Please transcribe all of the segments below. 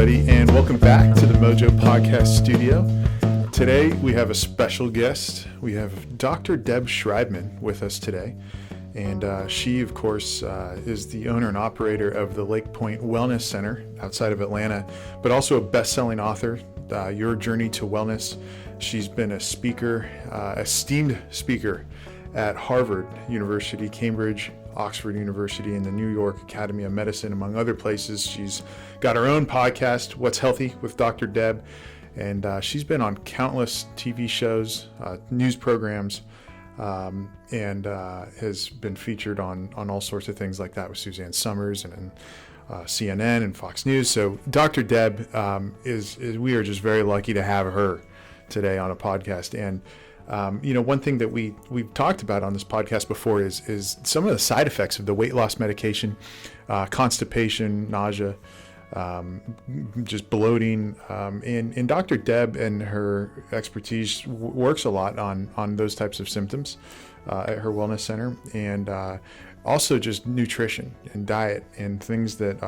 everybody, and welcome back to the Mojo podcast studio. Today we have a special guest. We have Dr. Deb Schreibman with us today, and she, of course, is the owner and operator of the Lake Point Wellness Center outside of Atlanta, but also a best-selling author, Your Journey to Wellness. She's been a speaker, esteemed speaker at Harvard University, Cambridge, Oxford University, and the New York Academy of Medicine, among other places. She's got her own podcast, What's Healthy with Dr. Deb, and she's been on countless TV shows, news programs, and has been featured on all sorts of things like that with Suzanne Summers and CNN and Fox News. So Dr. Deb we are just very lucky to have her today on a podcast. And one thing that we've talked about on this podcast before is some of the side effects of the weight loss medication, constipation, nausea, just bloating. And Dr. Deb and her expertise works a lot on those types of symptoms at her wellness center, and also just nutrition and diet and things that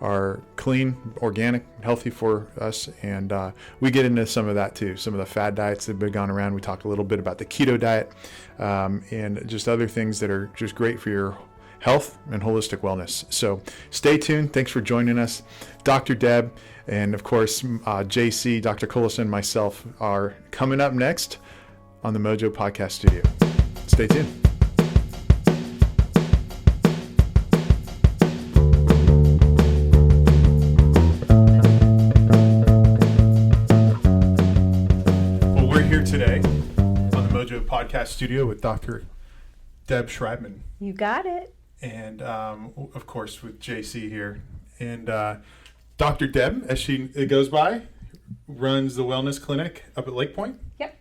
are clean, organic, healthy for us. And we get into some of that too, some of the fad diets that have been gone around. We talked a little bit about the keto diet, and just other things that are just great for your health and holistic wellness. So stay tuned. Thanks for joining us. Dr. Deb and, of course, JC, Dr. Collison, and myself are coming up next on the Mojo Podcast Studio. Stay tuned. Today on the Mojo Podcast Studio with Dr. Deb Schreibman. You got it. And of course with JC here. And Dr. Deb, as she goes by, runs the wellness clinic up at Lake Point. Yep.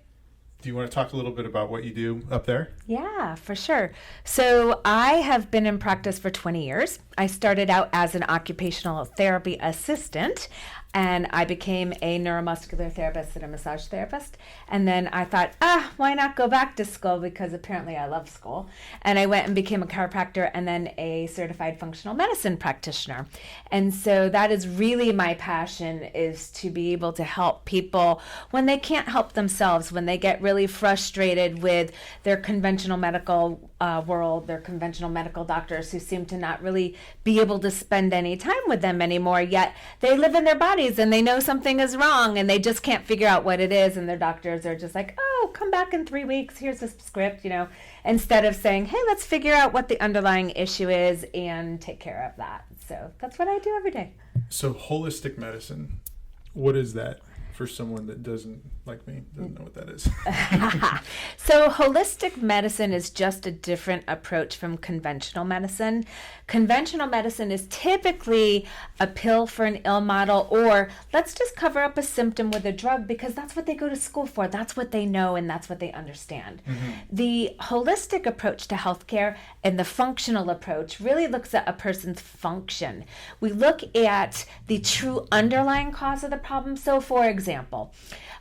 Do you want to talk a little bit about what you do up there? Yeah, for sure. So I have been in practice for 20 years. I started out as an occupational therapy assistant, and I became a neuromuscular therapist and a massage therapist. And then I thought, why not go back to school? Because apparently I love school. And I went and became a chiropractor and then a certified functional medicine practitioner. And so that is really my passion, is to be able to help people when they can't help themselves, when they get really frustrated with their conventional medical world, their conventional medical doctors who seem to not really be able to spend any time with them anymore, yet they live in their bodies and they know something is wrong and they just can't figure out what it is, and their doctors are just like, oh, come back in 3 weeks, here's a script, instead of saying, hey, let's figure out what the underlying issue is and take care of that. So that's what I do every day. So holistic medicine, what is that? For someone that doesn't know what that is. So holistic medicine is just a different approach from conventional medicine. Conventional medicine is typically a pill for an ill model, or let's just cover up a symptom with a drug because that's what they go to school for. That's what they know and that's what they understand. Mm-hmm. The holistic approach to healthcare and the functional approach really looks at a person's function. We look at the true underlying cause of the problem. So for example,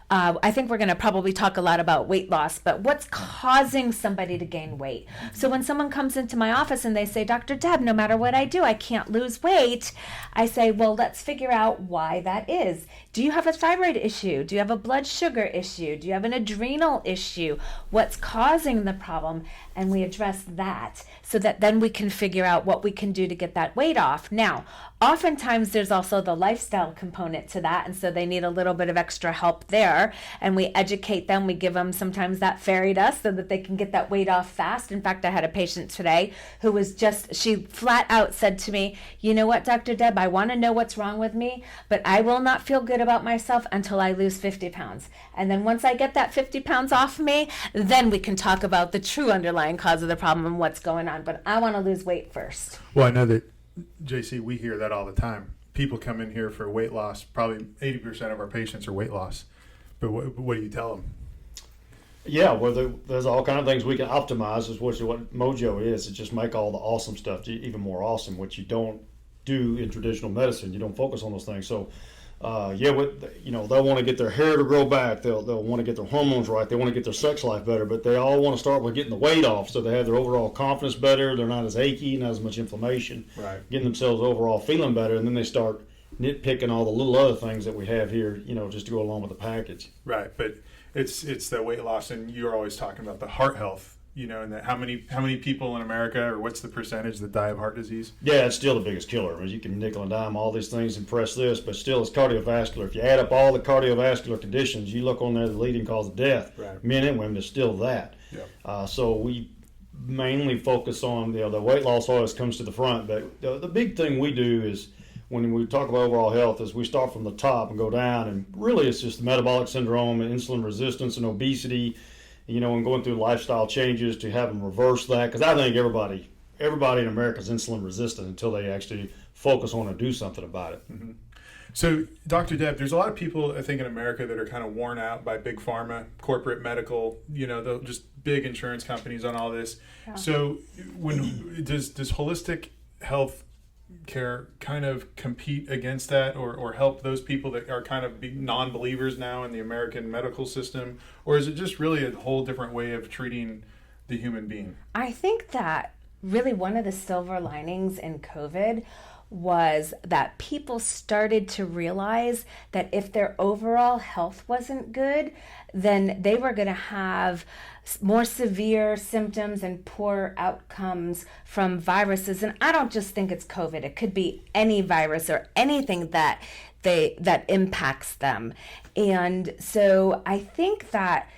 I think we're going to probably talk a lot about weight loss, but what's causing somebody to gain weight? So when someone comes into my office and they say, Dr. Deb, no matter what I do, I can't lose weight, I say, well, let's figure out why that is. Do you have a thyroid issue? Do you have a blood sugar issue? Do you have an adrenal issue? What's causing the problem? And we address that so that then we can figure out what we can do to get that weight off. Now, oftentimes there's also the lifestyle component to that, and so they need a little bit of extra help there, and we educate them. We give them sometimes that fairy dust so that they can get that weight off fast. In fact, I had a patient today who was she flat out said to me, you know what, Dr. Deb, I want to know what's wrong with me, but I will not feel good about myself until I lose 50 pounds. And then once I get that 50 pounds off me, then we can talk about the true underlying cause of the problem and what's going on. But I want to lose weight first. Well, I know that, JC, we hear that all the time. People come in here for weight loss. Probably 80% of our patients are weight loss. But what do you tell them? Yeah, well, there's all kind of things we can optimize, is what Mojo is. It just make all the awesome stuff even more awesome, which you don't do in traditional medicine. You don't focus on those things. So they'll want to get their hair to grow back. They'll want to get their hormones right. They want to get their sex life better, but they all want to start with getting the weight off so they have their overall confidence better. They're not as achy, not as much inflammation, right? Getting themselves overall feeling better, and then they start nitpicking all the little other things that we have here, just to go along with the package. Right, but it's the weight loss, and you're always talking about the heart health. And that how many people in America, or what's the percentage that die of heart disease? Yeah, it's still the biggest killer. I mean, you can nickel and dime all these things and press this, but still it's cardiovascular. If you add up all the cardiovascular conditions, you look on there, the leading cause of death, right. Men and women, is still that. Yep. So we mainly focus on, the weight loss always comes to the front, but the big thing we do is, when we talk about overall health, is we start from the top and go down, and really it's just metabolic syndrome and insulin resistance and obesity, and going through lifestyle changes to have them reverse that, because I think everybody in America is insulin resistant until they actually focus on and do something about it. Mm-hmm. So, Dr. Deb, there's a lot of people, I think, in America that are kind of worn out by big pharma, corporate medical, just big insurance companies on all this. Yeah. So, does holistic health care kind of compete against that, or help those people that are kind of non-believers now in the American medical system, or is it just really a whole different way of treating the human being? I think that really one of the silver linings in COVID was that people started to realize that if their overall health wasn't good, then they were going to have more severe symptoms and poor outcomes from viruses. And I don't just think it's COVID. It could be any virus or anything that impacts them. And so I think that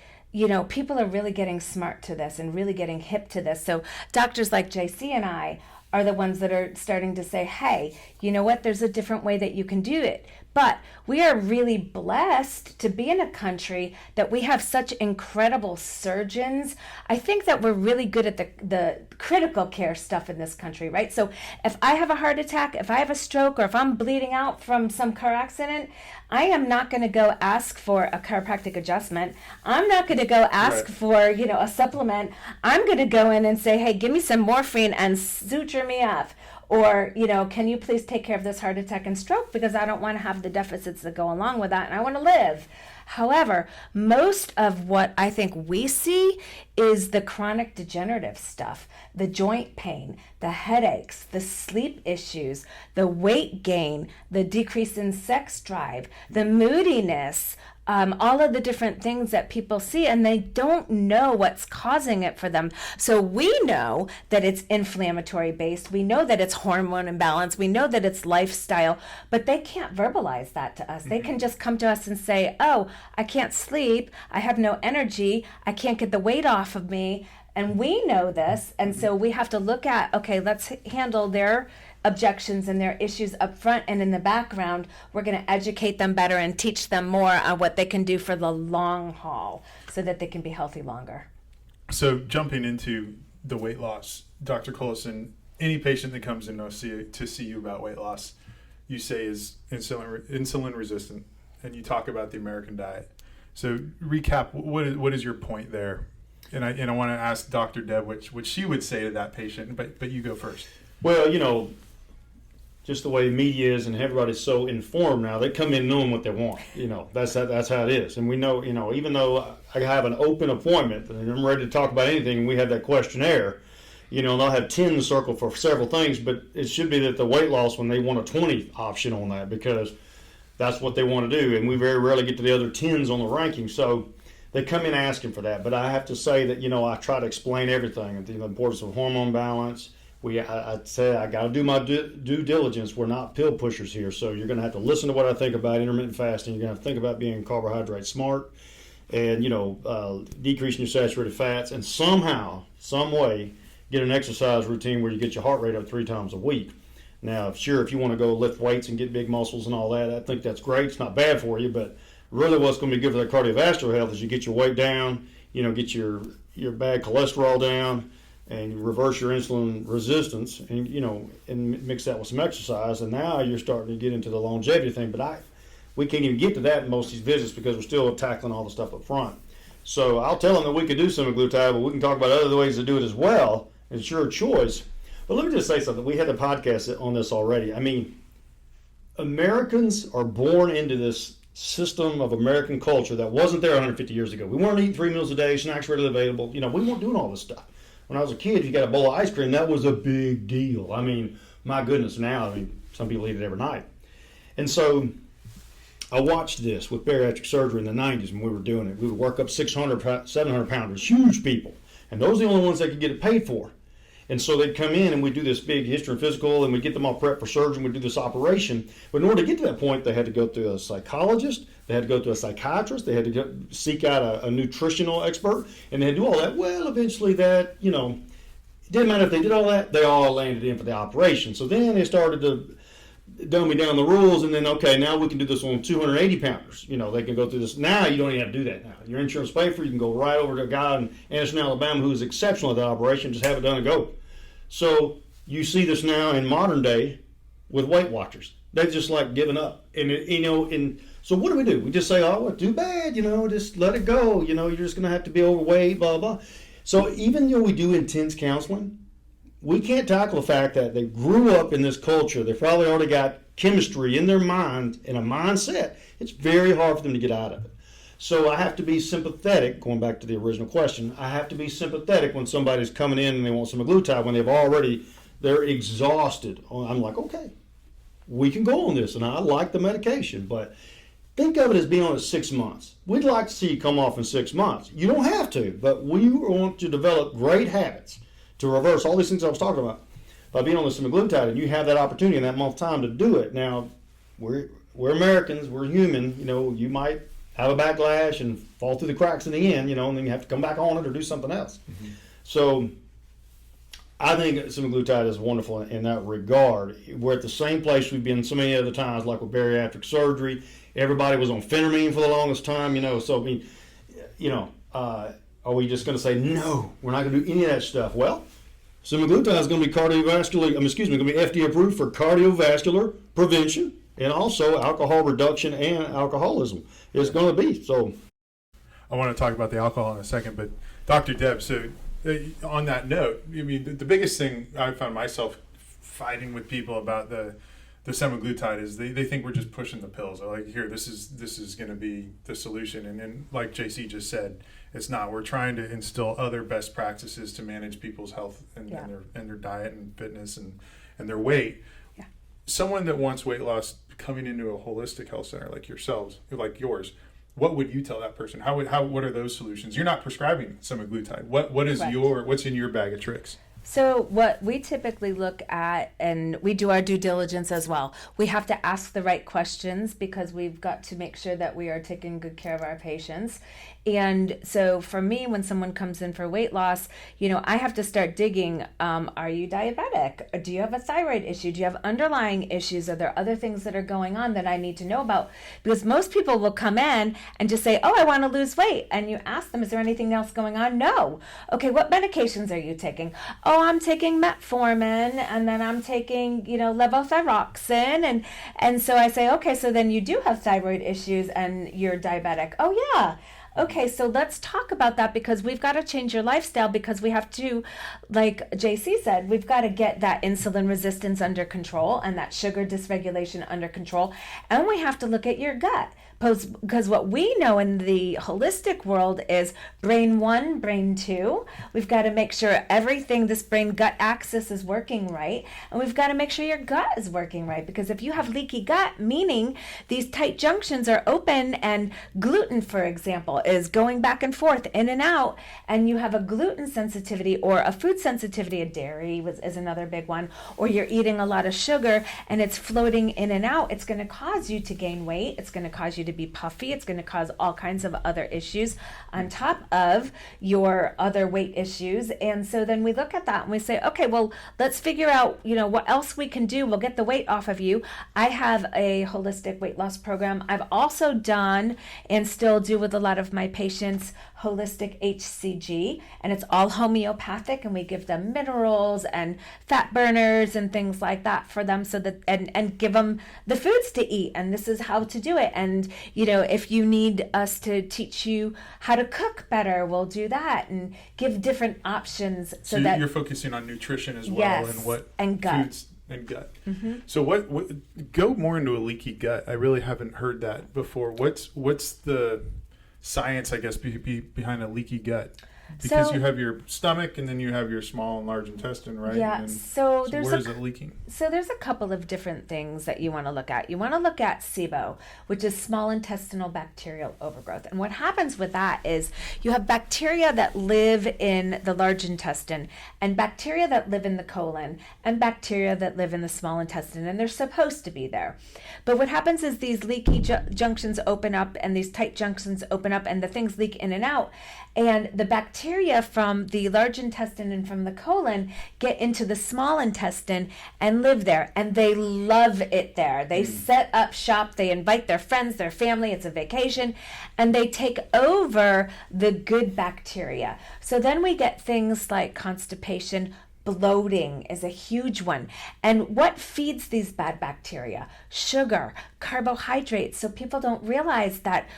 people are really getting smart to this and really getting hip to this. So doctors like JC and I are the ones that are starting to say, hey, you know what, there's a different way that you can do it. But we are really blessed to be in a country that we have such incredible surgeons. I think that we're really good at the critical care stuff in this country, right? So if I have a heart attack, if I have a stroke, or if I'm bleeding out from some car accident, I am not going to go ask for a chiropractic adjustment. I'm not going to go ask for, a supplement. I'm going to go in and say, hey, give me some morphine and suture me up. Or, can you please take care of this heart attack and stroke, because I don't want to have the deficits that go along with that and I want to live. However, most of what I think we see is the chronic degenerative stuff, the joint pain, the headaches, the sleep issues, the weight gain, the decrease in sex drive, the moodiness, all of the different things that people see, and they don't know what's causing it for them. So we know that it's inflammatory based. We know that it's hormone imbalance. We know that it's lifestyle, but they can't verbalize that to us. Mm-hmm. They can just come to us and say, oh, I can't sleep. I have no energy. I can't get the weight off of me. And we know this. And so we have to look at, okay, let's handle their objections and their issues up front, and in the background we're going to educate them better and teach them more on what they can do for the long haul so that they can be healthy longer. So jumping into the weight loss, Dr. Collison, any patient that comes in to see you about weight loss, you say is insulin resistant, and you talk about the American diet. So recap, what is your point there? And I want to ask Dr. Deb what she would say to that patient, but you go first. Well, just the way media is and everybody's so informed now, they come in knowing what they want. That's how it is. And we know, even though I have an open appointment and I'm ready to talk about anything, and we have that questionnaire, and they'll have 10 circled for several things, but it should be that the weight loss when they want a 20 option on that, because that's what they want to do. And we very rarely get to the other 10s on the ranking. So they come in asking for that. But I have to say that, I try to explain everything, the importance of hormone balance. I say I got to do my due diligence. We're not pill pushers here, so you're going to have to listen to what I think about intermittent fasting. You're going to think about being carbohydrate smart, and decreasing your saturated fats, and somehow, some way, get an exercise routine where you get your heart rate up 3 times a week. Now, sure, if you want to go lift weights and get big muscles and all that, I think that's great. It's not bad for you, but really, what's going to be good for the cardiovascular health is you get your weight down, get your bad cholesterol down, and reverse your insulin resistance, and and mix that with some exercise, and now you're starting to get into the longevity thing. But we can't even get to that in most of these visits because we're still tackling all the stuff up front. So I'll tell them that we could do semaglutide, but we can talk about other ways to do it as well. It's your choice. But let me just say something. We had a podcast on this already. I mean, Americans are born into this system of American culture that wasn't there 150 years ago. We weren't eating 3 meals a day, snacks readily available. We weren't doing all this stuff. When I was a kid, if you got a bowl of ice cream, that was a big deal. I mean, my goodness, now, some people eat it every night. And so I watched this with bariatric surgery in the 90s when we were doing it. We would work up 600, 700 pounders, huge people. And those are the only ones that could get it paid for. And so they'd come in and we'd do this big history and physical, and we'd get them all prepped for surgery, and we'd do this operation. But in order to get to that point, they had to go through a psychologist, they had to go through a psychiatrist, they had to seek out a nutritional expert, and they had to do all that. Well, eventually that, it didn't matter if they did all that, they all landed in for the operation. So then they started to dummy down the rules, and then, okay, now we can do this on 280 pounders. They can go through this. Now you don't even have to do that now. Your insurance pays for it. You can go right over to a guy in Anderson, Alabama who is exceptional at that operation, just have it done and go. So you see this now in modern day with Weight Watchers. They've just like given up. And so what do? We just say, oh, well, too bad, just let it go. You're just going to have to be overweight, blah, blah. So even though we do intense counseling, we can't tackle the fact that they grew up in this culture. They probably already got chemistry in their mind and a mindset. It's very hard for them to get out of it. So I have to be sympathetic, going back to the original question, I have to be sympathetic when somebody's coming in and they want semaglutide when they're exhausted. I'm like, okay, we can go on this, and I like the medication, but think of it as being on it 6 months. We'd like to see you come off in 6 months. You don't have to, but we want to develop great habits to reverse all these things I was talking about by being on the semaglutide, and you have that opportunity in that month time to do it. Now, we're Americans, we're human, you might have a backlash and fall through the cracks in the end, and then you have to come back on it or do something else. Mm-hmm. So I think semaglutide is wonderful in that regard. We're at the same place we've been so many other times, like with bariatric surgery. Everybody was on phentermine for the longest time, so are we just going to say, no, we're not going to do any of that stuff? Well, semaglutide is going to be going to be FDA approved for cardiovascular prevention and also alcohol reduction and alcoholism. It's going to be. So I want to talk about the alcohol in a second, but Dr. Deb, so on that note, the biggest thing I found myself fighting with people about the semaglutide is they think we're just pushing the pills. They're like, here, this is going to be the solution. And like JC just said, it's not. We're trying to instill other best practices to manage people's health and their diet and fitness and their weight. Yeah. Someone that wants weight loss coming into a holistic health center like yours, what would you tell that person? What are those solutions? You're not prescribing semaglutide. What's in your bag of tricks? So what we typically look at, and we do our due diligence as well, we have to ask the right questions because we've got to make sure that we are taking good care of our patients. And so for me, when someone comes in for weight loss, I have to start digging. Are you diabetic? Do you have a thyroid issue? Do you have underlying issues? Are there other things that are going on that I need to know about? Because most people will come in and just say, oh, I want to lose weight. And you ask them, is there anything else going on? No. Okay, what medications are you taking? Oh, I'm taking metformin, and then I'm taking, levothyroxine. And so I say, okay, so then you do have thyroid issues and you're diabetic. Oh, yeah. Okay, so let's talk about that because we've got to change your lifestyle because we have to, like JC said, we've got to get that insulin resistance under control and that sugar dysregulation under control. And we have to look at your gut. Because what we know in the holistic world is brain 1, brain 2. We've got to make sure this brain-gut axis is working right. And we've got to make sure your gut is working right. Because if you have leaky gut, meaning these tight junctions are open and gluten, for example, is going back and forth, in and out, and you have a gluten sensitivity or a food sensitivity, a dairy is another big one, or you're eating a lot of sugar and it's floating in and out, it's going to cause you to gain weight. It's going to cause you to be puffy. It's going to cause all kinds of other issues on top of your other weight issues. And so then we look at that and we say, okay, well, let's figure out, what else we can do. We'll get the weight off of you. I have a holistic weight loss program. I've also done and still do with a lot of my patients holistic HCG, and it's all homeopathic, and we give them minerals and fat burners and things like that for them so that and give them the foods to eat, and this is how to do it. And if you need us to teach you how to cook better, we'll do that and give different options so that you're focusing on nutrition as well. Yes, and gut. Foods and gut. Mm-hmm. So what go more into a leaky gut. I really haven't heard that before. What's the science, I guess, behind a leaky gut? Because So- you have your stomach and then you have your small and large intestine, right? Yeah, And then, so so there's where a is it leaking? So there's a couple of different things that you want to look at. You want to look at SIBO, which is small intestinal bacterial overgrowth. And what happens with that is you have bacteria that live in the large intestine and bacteria that live in the colon and bacteria that live in the small intestine, and they're supposed to be there. But what happens is these leaky junctions open up and these tight junctions open up and the things leak in and out. And the bacteria from the large intestine and from the colon get into the small intestine and live there. And they love it there. They set up shop. They invite their friends, their family. It's a vacation. And they take over the good bacteria. So then we get things like constipation. Bloating is a huge one. And what feeds these bad bacteria? Sugar, carbohydrates. So people don't realize that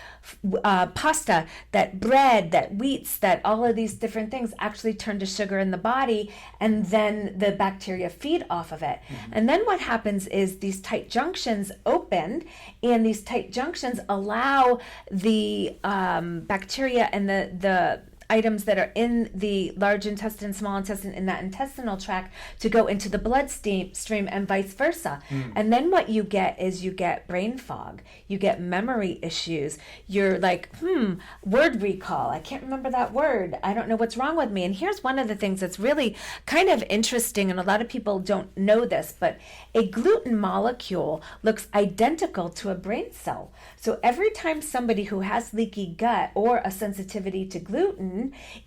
pasta, that bread, that wheats, that all of these different things actually turn to sugar in the body, and then the bacteria feed off of it. And then what happens is these tight junctions open, and these tight junctions allow the bacteria and the items that are in the large intestine, small intestine, in that intestinal tract to go into the bloodstream and vice versa. And then what you get is you get brain fog, you get memory issues. You're like, word recall. I can't remember that word. I don't know what's wrong with me. And here's one of the things that's really kind of interesting, and a lot of people don't know this, but a gluten molecule looks identical to a brain cell. So every time somebody who has leaky gut or a sensitivity to gluten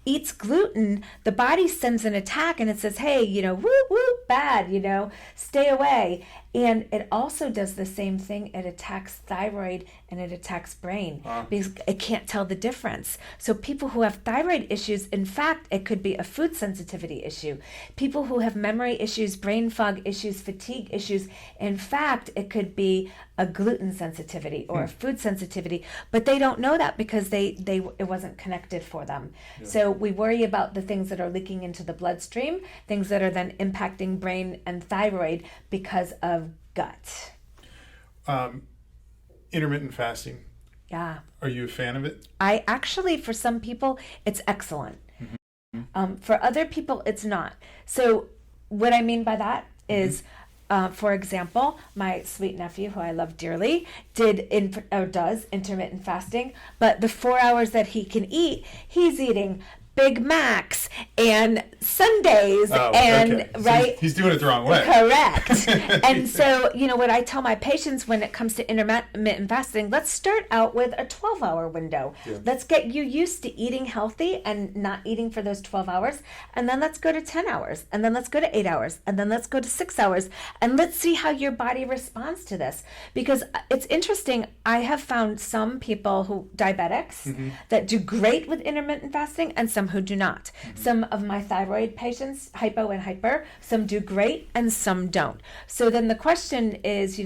eats gluten, the body sends an attack and it says, hey, whoop, whoop, bad, stay away. And it also does the same thing. It attacks thyroid and it attacks brain because it can't tell the difference. So people who have thyroid issues, in fact, it could be a food sensitivity issue. People who have memory issues, brain fog issues, fatigue issues, in fact, it could be a gluten sensitivity or a food sensitivity, but they don't know that because it wasn't connected for them. Yeah. So we worry about the things that are leaking into the bloodstream, things that are then impacting brain and thyroid because of gut. Intermittent fasting. Yeah. Are you a fan of it? I actually, for some people, it's excellent. For other people, it's not. So what I mean by that is, for example, my sweet nephew, who I love dearly, does intermittent fasting, but the 4 hours that he can eat, he's eating Big Macs and Sundays okay. Right? So he's doing it the wrong way. Correct. And so, what I tell my patients when it comes to intermittent fasting, let's start out with a 12-hour window. Yeah. Let's get you used to eating healthy and not eating for those 12 hours. And then let's go to 10 hours. And then let's go to 8 hours. And then let's go to 6 hours. And let's see how your body responds to this. Because it's interesting. I have found some people diabetics, that do great with intermittent fasting and some who do not. Some of my thyroid patients, hypo and hyper, some do great and some don't. So then the question is,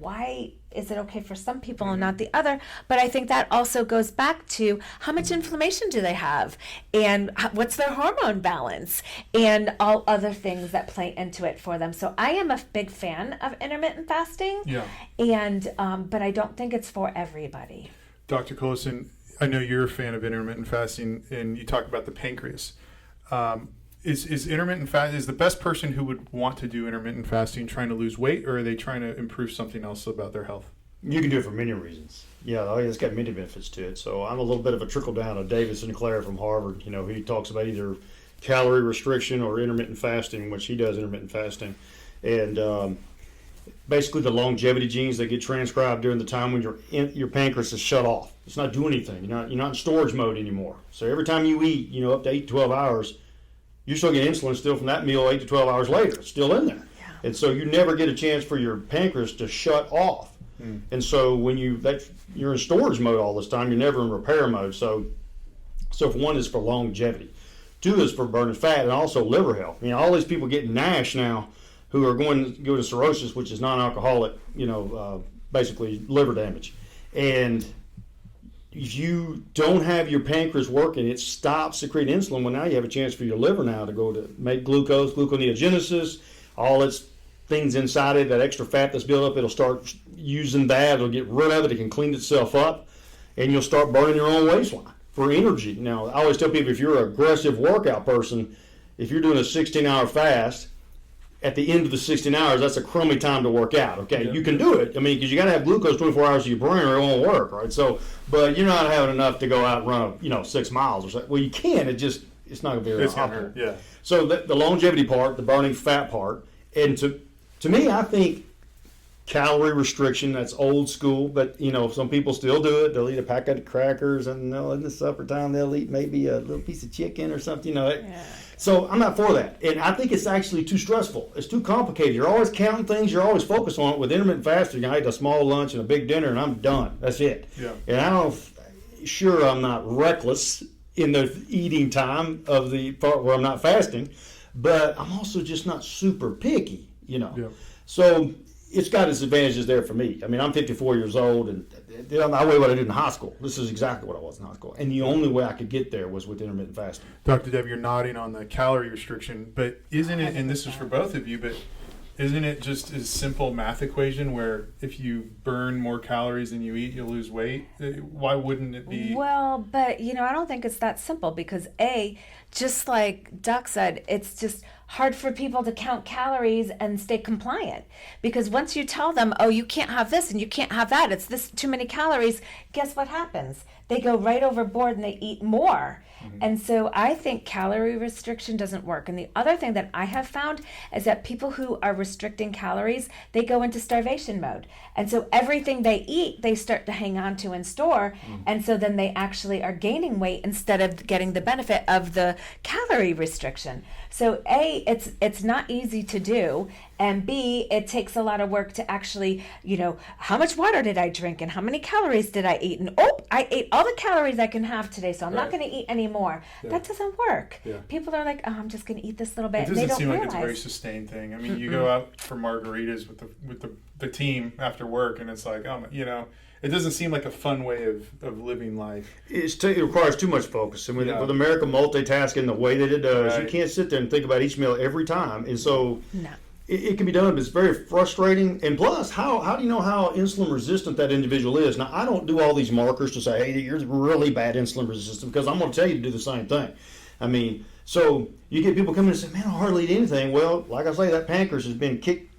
why is it okay for some people and not the other? But I think that also goes back to how much inflammation do they have and what's their hormone balance and all other things that play into it for them. So I am a big fan of intermittent fasting, and but I don't think it's for everybody. Dr. Collison, I know you're a fan of intermittent fasting, and you talk about the pancreas. Is intermittent fast is the best person who would want to do intermittent fasting trying to lose weight, or are they trying to improve something else about their health? You can do it for many reasons. Yeah, it's got many benefits to it. So I'm a little bit of a trickle down of David Sinclair from Harvard. He talks about either calorie restriction or intermittent fasting, which he does intermittent fasting, and basically the longevity genes that get transcribed during the time when your pancreas is shut off. It's not doing anything. You're not in storage mode anymore. So every time you eat, up to 8 to 12 hours, you still get insulin still from that meal 8 to 12 hours later. It's still in there. Yeah. And so you never get a chance for your pancreas to shut off. And so when you're in storage mode all this time, you're never in repair mode. So for one is for longevity. 2 is for burning fat and also liver health. All these people getting NASH now who are going to go to cirrhosis, which is non-alcoholic, basically liver damage. And if you don't have your pancreas working, it stops secreting insulin. Well, now you have a chance for your liver now to go to make gluconeogenesis, all its things inside it, that extra fat that's built up, it'll start using that. It'll get rid of it. It can clean itself up, and you'll start burning your own waistline for energy. Now, I always tell people, if you're an aggressive workout person, if you're doing a 16-hour fast, at the end of the 16 hours, that's a crummy time to work out. Okay, Yeah. You can do it. I mean, because you got to have glucose 24 hours of your brain, or it won't work, right? So, but you're not having enough to go out and run, 6 miles or something. Well, you can. It's not going to be very It's gonna optimal. hurt. Yeah. So the longevity part, the burning fat part, and to me, I think calorie restriction, that's old school, but some people still do it. They'll eat a packet of crackers, and in the supper time they'll eat maybe a little piece of chicken or something. Yeah. So I'm not for that, and I think it's actually too stressful. It's too complicated. You're always counting things. You're always focused on it. With intermittent fasting, I eat a small lunch and a big dinner, and I'm done. That's it. Yeah. And I'm not reckless in the eating time of the part where I'm not fasting, but I'm also just not super picky. Yeah. So it's got its advantages there for me. I mean, I'm 54 years old, and I weigh what I did in high school. This is exactly what I was in high school. And the only way I could get there was with intermittent fasting. Dr. Deb, you're nodding on the calorie restriction, but isn't it, and this is for both of you, but isn't it just a simple math equation where if you burn more calories than you eat, you'll lose weight? Why wouldn't it be? Well, but I don't think it's that simple because just like Doc said, it's just hard for people to count calories and stay compliant, because once you tell them, oh, you can't have this and you can't have that, it's this too many calories, guess what happens? They go right overboard and they eat more. Mm-hmm. And so I think calorie restriction doesn't work. And the other thing that I have found is that people who are restricting calories, they go into starvation mode. And so everything they eat, they start to hang on to and store. Mm-hmm. And so then they actually are gaining weight instead of getting the benefit of the calorie restriction. So it's not easy to do. And B, it takes a lot of work to actually, how much water did I drink and how many calories did I eat? And I ate all the calories I can have today, so I'm not going to eat any more. Yeah. That doesn't work. Yeah. People are like, oh, I'm just going to eat this little bit. It doesn't seem realize. Like it's a very sustained thing. I mean, you go out for margaritas with the team after work, and it's like, it doesn't seem like a fun way of living life. It requires too much focus. And with America multitasking the way that it does, right. You can't sit there and think about each meal every time. And so it can be done, but it's very frustrating. And plus, how do you know how insulin resistant that individual is? Now, I don't do all these markers to say, hey, you're really bad insulin resistant, because I'm going to tell you to do the same thing. I mean, so you get people coming and say, man, I hardly eat anything. Well, like I say, that pancreas has been kicked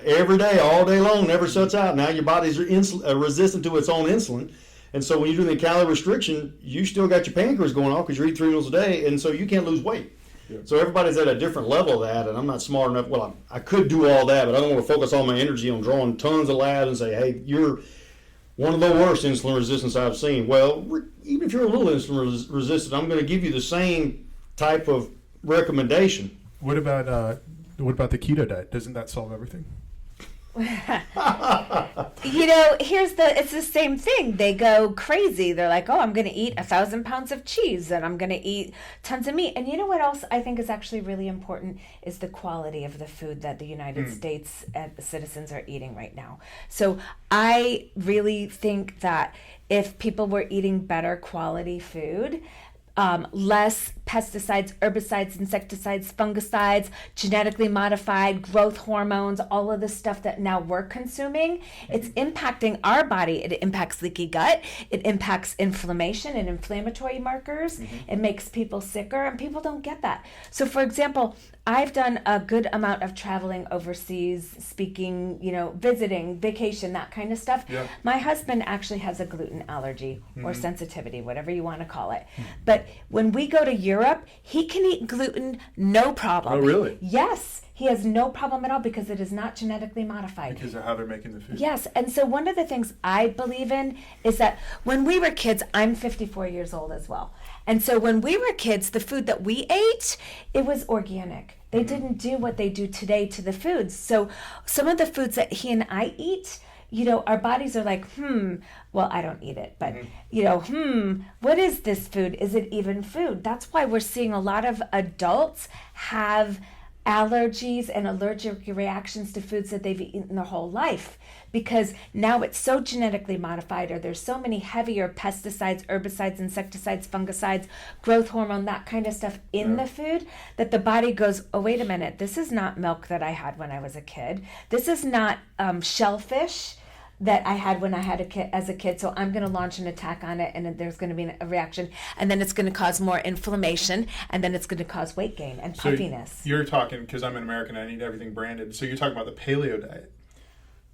every day, all day long, never shuts out. Now your body's resistant to its own insulin. And so when you're doing the calorie restriction, you still got your pancreas going off because you're eating 3 meals a day, and so you can't lose weight. Yeah. So everybody's at a different level of that, and I'm not smart enough. Well, I could do all that, but I don't want to focus all my energy on drawing tons of labs and say, hey, you're one of the worst insulin resistance I've seen. Well, even if you're a little insulin resistant, I'm going to give you the same type of recommendation. What about the keto diet? Doesn't that solve everything? It's the same thing. They go crazy. They're like, oh, I'm going to eat 1,000 pounds of cheese and I'm going to eat tons of meat. And you know what else I think is actually really important is the quality of the food that the United States citizens are eating right now. So I really think that if people were eating better quality food, less pesticides, herbicides, insecticides, fungicides, genetically modified, growth hormones, all of the stuff that now we're consuming, it's impacting our body. It impacts leaky gut. It impacts inflammation and inflammatory markers. It makes people sicker, and people don't get that. So, for example, I've done a good amount of traveling overseas, speaking, visiting, vacation, that kind of stuff. Yeah. My husband actually has a gluten allergy or sensitivity, whatever you want to call it. But when we go to Europe, he can eat gluten, no problem. Oh, really? Yes. He has no problem at all because it is not genetically modified. Because of how they're making the food. Yes. And so one of the things I believe in is that when we were kids, I'm 54 years old as well. And so when we were kids, the food that we ate, it was organic. They didn't do what they do today to the foods. So some of the foods that he and I eat, our bodies are like, well, I don't eat it, but, what is this food? Is it even food? That's why we're seeing a lot of adults have allergies and allergic reactions to foods that they've eaten their whole life, because now it's so genetically modified, or there's so many heavier pesticides, herbicides, insecticides, fungicides, growth hormone, that kind of stuff in the food, that the body goes, oh, wait a minute, this is not milk that I had when I was a kid. This is not shellfish. that I had when I had a kid as a kid. So I'm going to launch an attack on it, and then there's going to be a reaction, and then it's going to cause more inflammation, and then it's going to cause weight gain and puffiness. So you're talking, because I'm an American, I need everything branded. So you're talking about the paleo diet.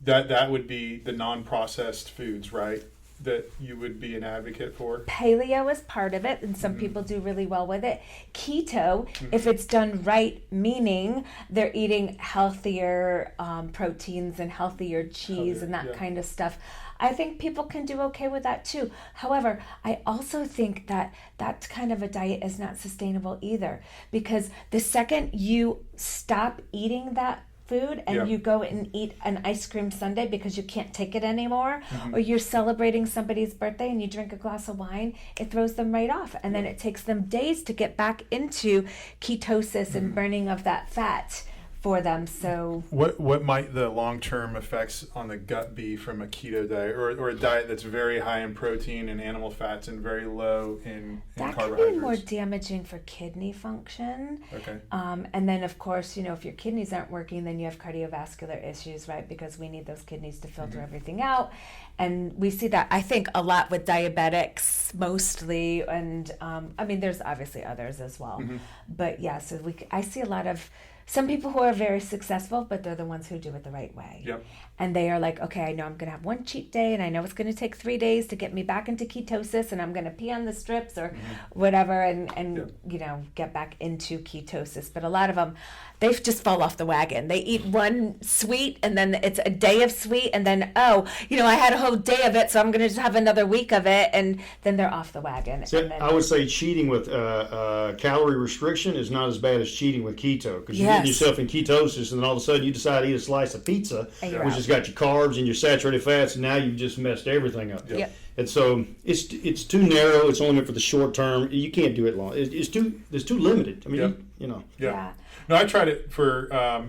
That would be the non-processed foods, right? That you would be an advocate for? Paleo is part of it, and some people do really well with it. Keto, if it's done right, meaning they're eating healthier proteins and healthier cheese and that kind of stuff, I think people can do okay with that too. However, I also think that that kind of a diet is not sustainable either, because the second you stop eating that food and you go and eat an ice cream sundae because you can't take it anymore, or you're celebrating somebody's birthday and you drink a glass of wine, it throws them right off, and then it takes them days to get back into ketosis and burning of that fat for them. So what might the long-term effects on the gut be from a keto diet, or a diet that's very high in protein and animal fats and very low in that carbohydrates? can be more damaging for kidney function. Okay. And then, of course, if your kidneys aren't working, then you have cardiovascular issues, right? Because we need those kidneys to filter everything out. And we see that, I think, a lot with diabetics mostly. And, there's obviously others as well. But, yeah, so I see a lot of some people who are very successful, but they're the ones who do it the right way. Yep. And they are like, okay, I know I'm going to have one cheat day, and I know it's going to take 3 days to get me back into ketosis, and I'm going to pee on the strips or whatever, and get back into ketosis. But a lot of them, they just fall off the wagon. They eat one sweet, and then it's a day of sweet, and then, I had a whole day of it, so I'm going to just have another week of it, and then they're off the wagon. So and then, I would say cheating with calorie restriction is not as bad as cheating with keto, because you're getting yourself in ketosis, and then all of a sudden you decide to eat a slice of pizza, which has got your carbs and your saturated fats, and now you've just messed everything up. Yep. And so it's too narrow. It's only meant for the short term. You can't do it long. It's too limited. I mean, Yeah. No, I tried it for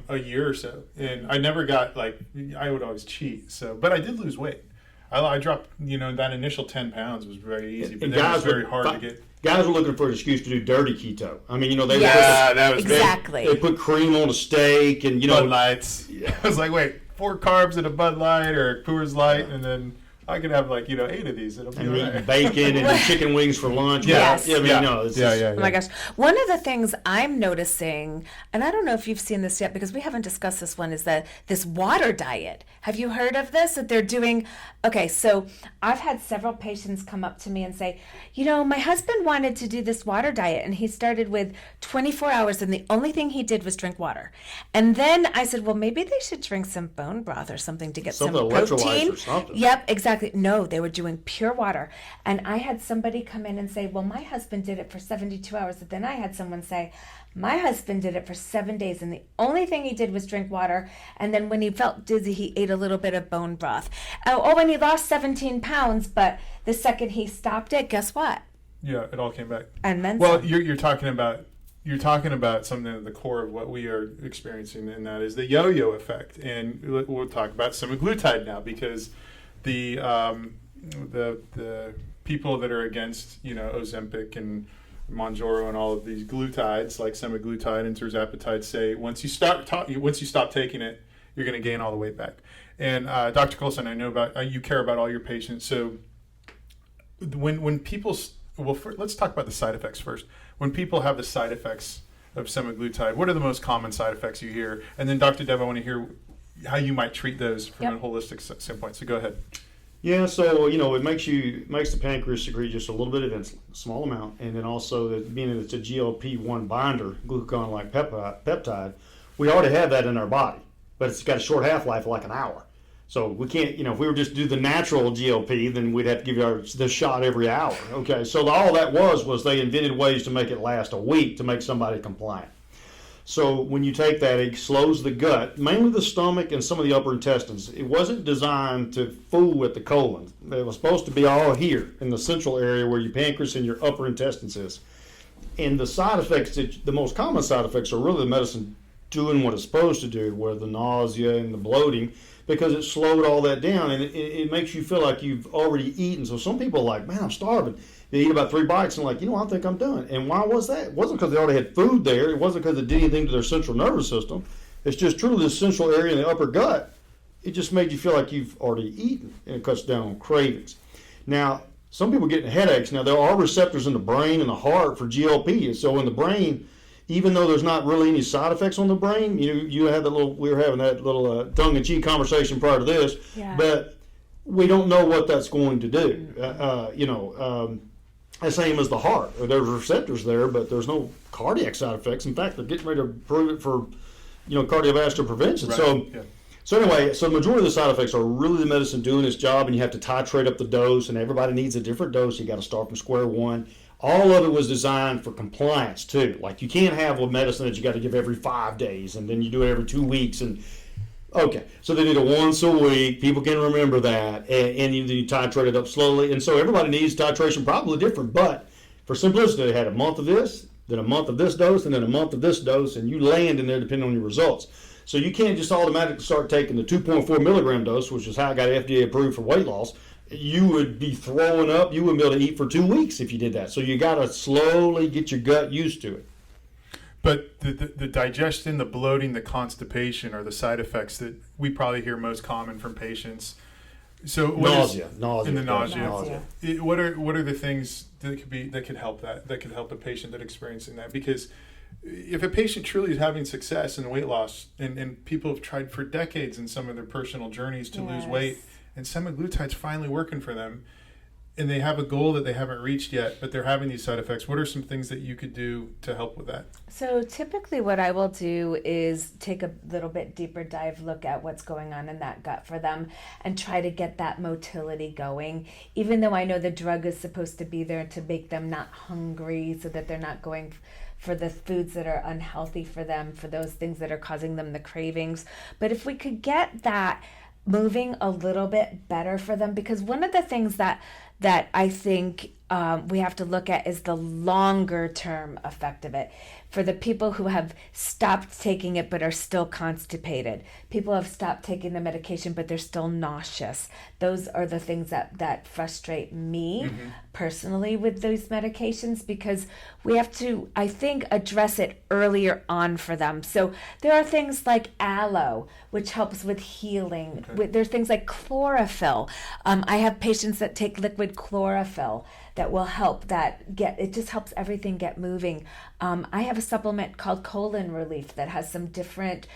a year or so, and I never got I would always cheat. So, but I did lose weight. I dropped, that initial 10 pounds was very easy, but then it was very hard to get. Guys were looking for an excuse to do dirty keto. I mean, that was exactly. They put cream on a steak and Bud Lights. I was like, wait, 4 carbs in a Bud Light or a Coors Light, and then I could have 8 of these. It'll be and all right. bacon and chicken wings for lunch. Yes. Oh my gosh. One of the things I'm noticing, and I don't know if you've seen this yet because we haven't discussed this one, is that this water diet. Have you heard of this? That they're doing, okay, so I've had several patients come up to me and say, my husband wanted to do this water diet, and he started with 24 hours, and the only thing he did was drink water. And then I said, well, maybe they should drink some bone broth or something to get some protein. Or something. Yep, exactly. No, they were doing pure water. And I had somebody come in and say, well, my husband did it for 72 hours. But then I had someone say, my husband did it for 7 days, and the only thing he did was drink water. And then when he felt dizzy, he ate a little bit of bone broth. And he lost 17 pounds, but the second he stopped it, guess what? Yeah, it all came back. And then you're talking about something at the core of what we are experiencing, and that is the yo-yo effect. And we'll talk about semaglutide now, because the people that are against Ozempic and Mojo and all of these glutides like semaglutide and tirzepatide say once you stop taking it, you're going to gain all the weight back. And Dr. Colson, I know about you care about all your patients. So when people let's talk about the side effects first. When people have the side effects of semaglutide, what are the most common side effects you hear? And then Dr. Deb, I want to hear how you might treat those from a holistic standpoint. So go ahead. Yeah, so it makes the pancreas secrete just a little bit of insulin, a small amount, and then also being that it's a GLP-1 binder, glucagon-like peptide, we already have that in our body, but it's got a short half-life, like an hour. So we can't, if we were just to do the natural GLP, then we'd have to give the shot every hour. Okay, so all that was they invented ways to make it last a week to make somebody compliant. So when you take that, it slows the gut, mainly the stomach and some of the upper intestines. It wasn't designed to fool with the colon. It was supposed to be all here in the central area where your pancreas and your upper intestines is. And the side effects, the most common side effects are really the medicine doing what it's supposed to do, where the nausea and the bloating, because it slowed all that down, and it makes you feel like you've already eaten. So some people are like, man, I'm starving. They eat about 3 bites and like, I think I'm done. And why was that? It wasn't because they already had food there. It wasn't because it did anything to their central nervous system. It's just truly the central area in the upper gut it just made you feel like you've already eaten, and it cuts down on cravings. Now, some people get headaches. Now, there are receptors in the brain and the heart for GLP, and so in the brain, even though there's not really any side effects on the brain, you had we were having that little tongue-in-cheek conversation prior to this, but we don't know what that's going to do. The same as the heart. There's receptors there, but there's no cardiac side effects. In fact, they're getting ready to prove it for, cardiovascular prevention. Right. So anyway, the majority of the side effects are really the medicine doing its job, and you have to titrate up the dose, and everybody needs a different dose. You got to start from square one. All of it was designed for compliance too. Like, you can't have a medicine that you got to give every 5 days, and then you do it every 2 weeks. And okay, so they did it once a week. People can remember that, and you titrate it up slowly. And so everybody needs titration probably different, but for simplicity, they had a month of this, then a month of this dose, and then a month of this dose, and you land in there depending on your results. So you can't just automatically start taking the 2.4 milligram dose, which is how I got FDA approved for weight loss. You would be throwing up. You wouldn't be able to eat for 2 weeks if you did that. So you got to slowly get your gut used to it. But the digestion, the bloating, the constipation are the side effects that we probably hear most common from patients. So nausea. And the nausea. What are the things that could help the patient that's experiencing that? Because if a patient truly is having success in weight loss, and people have tried for decades in some of their personal journeys to lose weight, and semaglutide's finally working for them, and they have a goal that they haven't reached yet, but they're having these side effects, what are some things that you could do to help with that? So typically what I will do is take a little bit deeper dive look at what's going on in that gut for them and try to get that motility going, even though I know the drug is supposed to be there to make them not hungry so that they're not going for the foods that are unhealthy for them, for those things that are causing them the cravings. But if we could get that moving a little bit better for them, because one of the things that I think we have to look at is the longer term effect of it. For the people who have stopped taking it but are still constipated, people have stopped taking the medication but they're still nauseous. Those are the things that frustrate me personally with those medications, because we have to, I think, address it earlier on for them. So there are things like aloe, which helps with healing. There's things like chlorophyll. I have patients that take liquid chlorophyll that will help it just helps everything get moving. I have a supplement called Colon Relief that has some different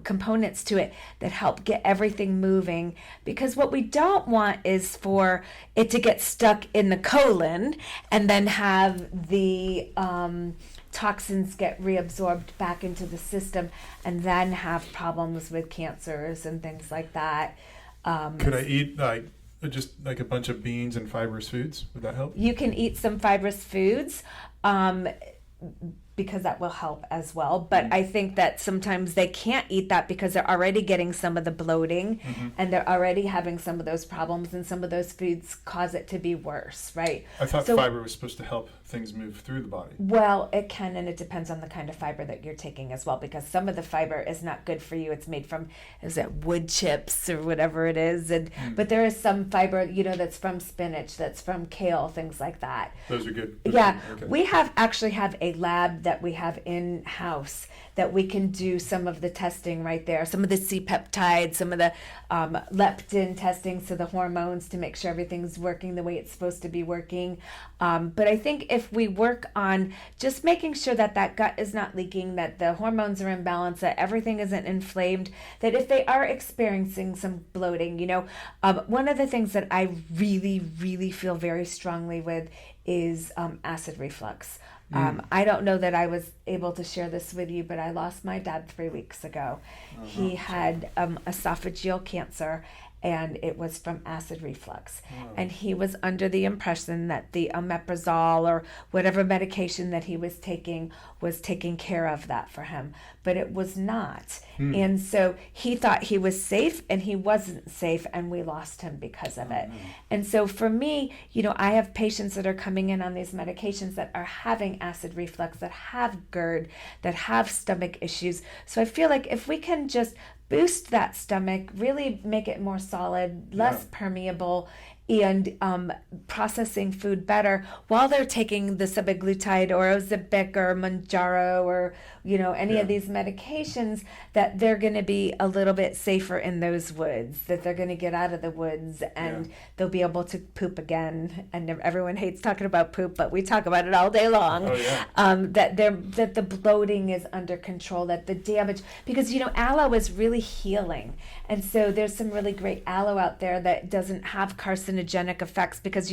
components to it that help get everything moving, because what we don't want is for it to get stuck in the colon and then have the toxins get reabsorbed back into the system and then have problems with cancers and things like that. Could I eat just like a bunch of beans and fibrous foods? Would that help? You can eat some fibrous foods because that will help as well. But I think that sometimes they can't eat that because they're already getting some of the bloating and they're already having some of those problems, and some of those foods cause it to be worse, right? I thought fiber was supposed to help things move through the body. Well, it can, and it depends on the kind of fiber that you're taking as well, because some of the fiber is not good for you. It's made from, is it wood chips or whatever it is? And but there is some fiber, that's from spinach, that's from kale, things like that. Those are good. Okay. We actually have a lab that we have in-house that we can do some of the testing right there, some of the C-peptides, some of the leptin testing, so the hormones, to make sure everything's working the way it's supposed to be working. But I think if we work on just making sure that gut is not leaking, that the hormones are in balance, that everything isn't inflamed, that if they are experiencing some bloating, one of the things that I really, really feel very strongly with is acid reflux. I don't know that I was able to share this with you, but I lost my dad 3 weeks ago. He had esophageal cancer, and it was from acid reflux. And he was under the impression that the omeprazole or whatever medication that he was taking taking care of that for him, but it was not. And so he thought he was safe, and he wasn't safe, and we lost him because of it. And so for me, I have patients that are coming in on these medications that are having acid reflux, that have GERD, that have stomach issues. So I feel like if we can just boost that stomach, really make it more solid, less permeable, and processing food better while they're taking the semaglutide or Ozempic or Mounjaro or any of these medications, that they're going to be a little bit safer in those woods, that they're going to get out of the woods and they'll be able to poop again. And everyone hates talking about poop, but we talk about it all day long. That the bloating is under control, that the damage, because aloe is really healing, and so there's some really great aloe out there that doesn't have carcinogenic effects, because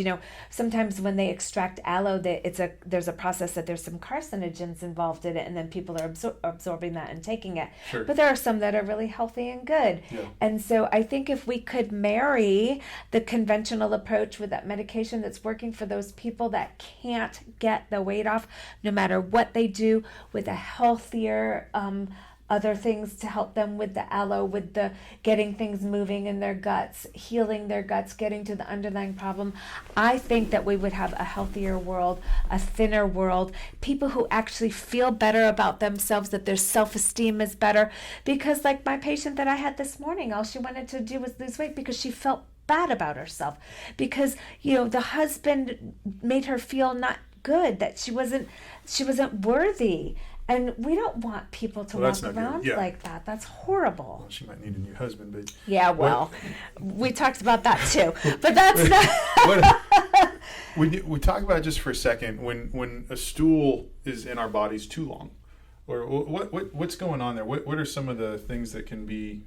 sometimes when they extract aloe, there's a process that there's some carcinogens involved in it, and then people are absorbing that and taking it. Sure. But there are some that are really healthy and good. And so I think if we could marry the conventional approach with that medication that's working for those people that can't get the weight off no matter what they do, with a healthier other things to help them with the aloe, with the getting things moving in their guts, healing their guts, getting to the underlying problem, I think that we would have a healthier world, a thinner world, people who actually feel better about themselves, that their self-esteem is better. Because like my patient that I had this morning, all she wanted to do was lose weight because she felt bad about herself, because the husband made her feel not good, that she wasn't worthy. And we don't want people to walk around like that. That's horrible. Well, she might need a new husband, but we talked about that too. But that's not. we talk about it just for a second. When a stool is in our bodies too long, or what's going on there? What are some of the things that can be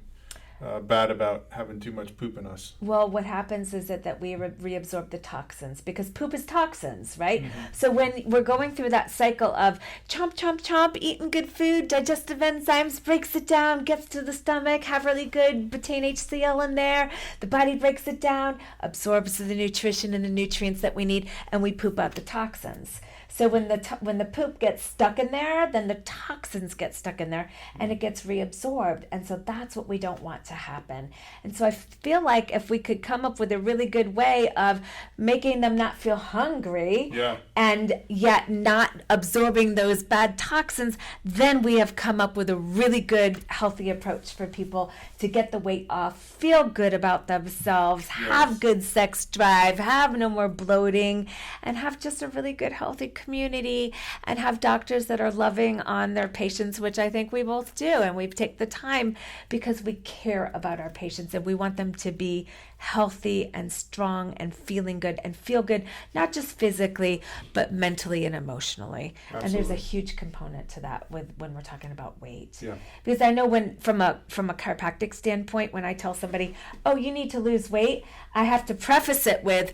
bad about having too much poop in us? Well, what happens is that we reabsorb the toxins, because poop is toxins, right? So when we're going through that cycle of chomp, chomp, chomp, eating good food, digestive enzymes, breaks it down, gets to the stomach, have really good betaine HCl in there, the body breaks it down, absorbs the nutrition and the nutrients that we need, and we poop out the toxins. So when the poop gets stuck in there, then the toxins get stuck in there and it gets reabsorbed. And so that's what we don't want to happen. And so I feel like if we could come up with a really good way of making them not feel hungry and yet not absorbing those bad toxins, then we have come up with a really good, healthy approach for people to get the weight off, feel good about themselves, have good sex drive, have no more bloating, and have just a really good, healthy community, and have doctors that are loving on their patients, which I think we both do, and we take the time because we care about our patients and we want them to be healthy and strong and feeling good and feel good, not just physically but mentally and emotionally. Absolutely. And there's a huge component to that when we're talking about weight. Because I know when from a chiropractic standpoint, when I tell somebody, oh, you need to lose weight, I have to preface it with,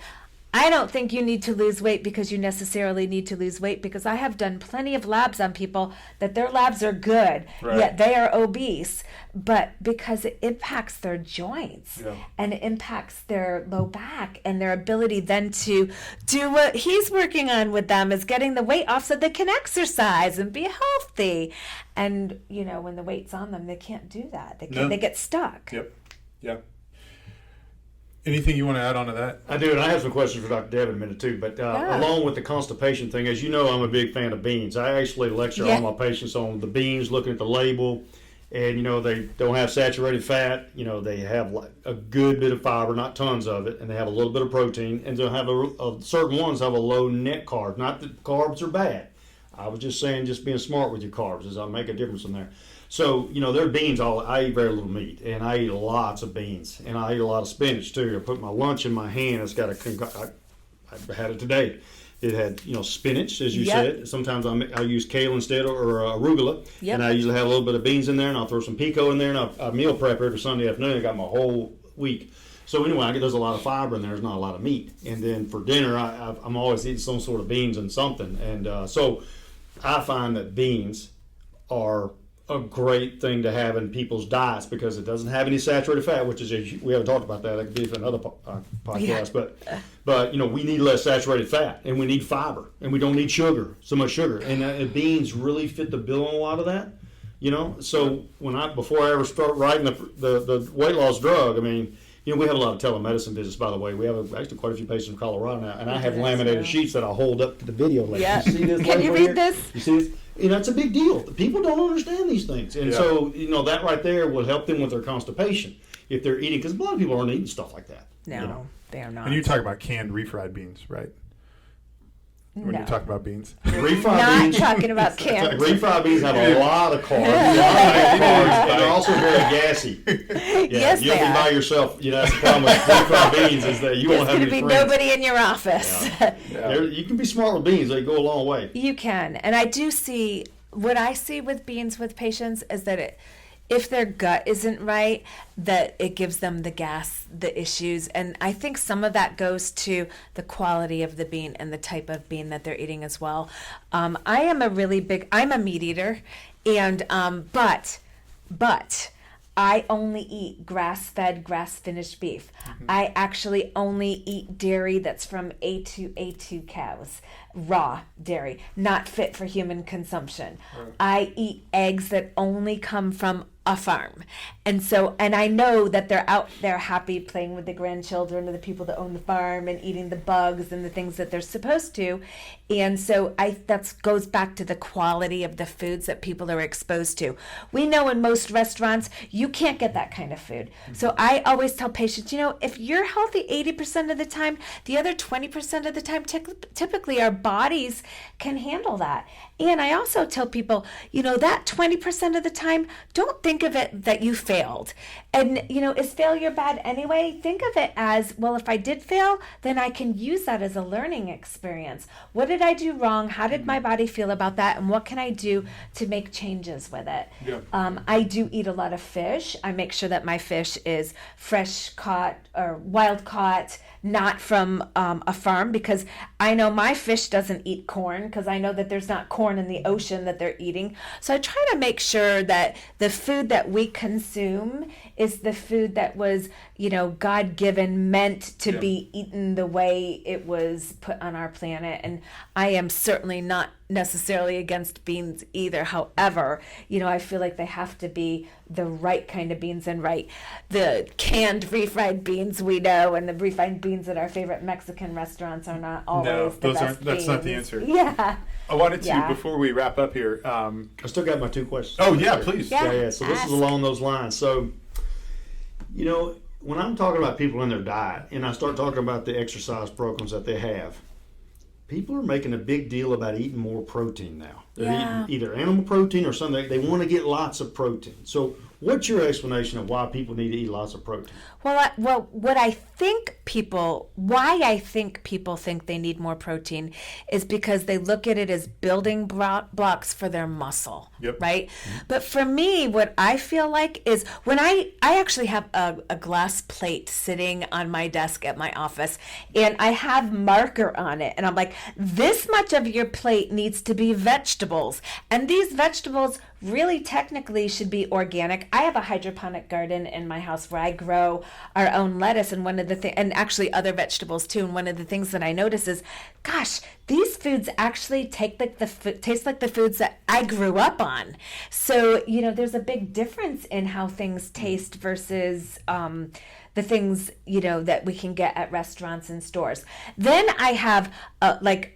I don't think you need to lose weight because you necessarily need to lose weight, because I have done plenty of labs on people that their labs are good, yet they are obese, but because it impacts their joints and it impacts their low back and their ability then to do what he's working on with them, is getting the weight off so they can exercise and be healthy. And, when the weight's on them, they can't do that. They get stuck. Anything you want to add on to that? I do, and I have some questions for Dr. Deb in a minute too. But along with the constipation thing, as you know, I'm a big fan of beans. I actually lecture all my patients on the beans, looking at the label, and they don't have saturated fat. They have a good bit of fiber, not tons of it, and they have a little bit of protein, and they'll have certain ones have a low net carb. Not that carbs are bad. I was just saying, just being smart with your carbs is I'll make a difference in there. So, there are beans. I eat very little meat, and I eat lots of beans, and I eat a lot of spinach too. I put my lunch in my hand. It's got I had it today. It had, spinach, as you said. Sometimes I use kale instead, or arugula, and I usually have a little bit of beans in there, and I'll throw some pico in there, and I meal prep every Sunday afternoon. I got my whole week. So anyway, there's a lot of fiber in there. There's not a lot of meat. And then for dinner, I'm always eating some sort of beans and something. And so I find that beans are a great thing to have in people's diets, because it doesn't have any saturated fat, which is, we haven't talked about that. That could be for another podcast. But we need less saturated fat, and we need fiber, and we don't need so much sugar. And beans really fit the bill on a lot of that. So before I ever start writing the weight loss drug, we have a lot of telemedicine business, by the way. We have actually quite a few patients in Colorado now, and I have laminated sheets that I hold up to the video. Yeah. You see this? Can you read this? You see this? It's a big deal. People don't understand these things. And so, that right there will help them with their constipation. if they're eating, because a lot of people aren't eating stuff like that. No, they are not. And you're talking about canned refried beans, right? When No. you talk about beans. Refried Not beans. talking about canned. Refried beans have a lot of carbs. And they're also very gassy. Yeah, Yes, you'll they be are. by yourself. That's the problem with refried beans is that you won't There's have going to any be friends. nobody in your office. You can be smart with beans. They go a long way. You can. And I do see, what I see with beans with patients is that if their gut isn't right, that it gives them the gas, the issues. And I think some of that goes to the quality of the bean and the type of bean that they're eating as well. I'm a meat eater, and but I only eat grass-fed, grass-finished beef. I actually only eat dairy that's from A2 cows, raw dairy, not fit for human consumption. I eat eggs that only come from a farm. And I know that they're out there happy playing with the grandchildren of the people that own the farm and eating the bugs and the things that they're supposed to. And so that goes back to the quality of the foods that people are exposed to. We know in most restaurants, you can't get that kind of food. So I always tell patients, if you're healthy 80% of the time, the other 20% of the time, typically our bodies can handle that. And I also tell people, that 20% of the time, don't think of it that you failed. And, is failure bad anyway? Think of it as, well, if I did fail, then I can use that as a learning experience. What did I do wrong? How did my body feel about that? And what can I do to make changes with it? Yeah. I do eat a lot of fish. I make sure that my fish is fresh caught or wild caught, not from a farm, because I know my fish doesn't eat corn, because I know that there's not corn in the ocean that they're eating. So I try to make sure that the food that we consume is the food that was, God-given, meant to be eaten the way it was put on our planet. And I am certainly not necessarily against beans either. However, I feel like they have to be the right kind of beans and the canned refried beans we know, and the refried beans at our favorite Mexican restaurants are not always the best that's not the beans. answer. Yeah. I wanted to, before we wrap up here. I still got my two questions. Oh, yeah, please. Yeah. So this is along those lines. So, when I'm talking about people in their diet and I start talking about the exercise programs that they have, people are making a big deal about eating more protein now. They're eating either animal protein or something. They want to get lots of protein. So what's your explanation of why people need to eat lots of protein? Why I think people think they need more protein is because they look at it as building blocks for their muscle, right? Mm-hmm. But for me, what I feel like is when I actually have a glass plate sitting on my desk at my office, and I have marker on it, and I'm like, this much of your plate needs to be vegetables, and these vegetables really technically should be organic. I have a hydroponic garden in my house where I grow our own lettuce, and one of the things, and actually other vegetables too. And one of the things that I notice is, gosh, these foods actually taste like the foods that I grew up on. So there's a big difference in how things taste versus the things that we can get at restaurants and stores. Then I have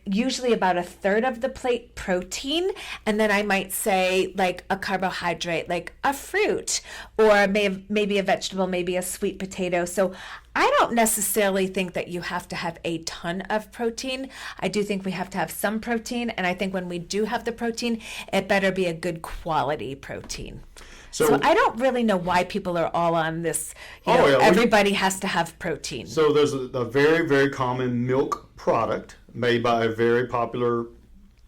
usually about a third of the plate protein, and then I might say like a carbohydrate, like a fruit, or maybe a vegetable, maybe a sweet potato. So I don't necessarily think that you have to have a ton of protein. I do think we have to have some protein, and I think when we do have the protein, it better be a good quality protein. So I don't really know why people are all on this. Everybody has to have protein. So there's a very, very common milk product made by a very popular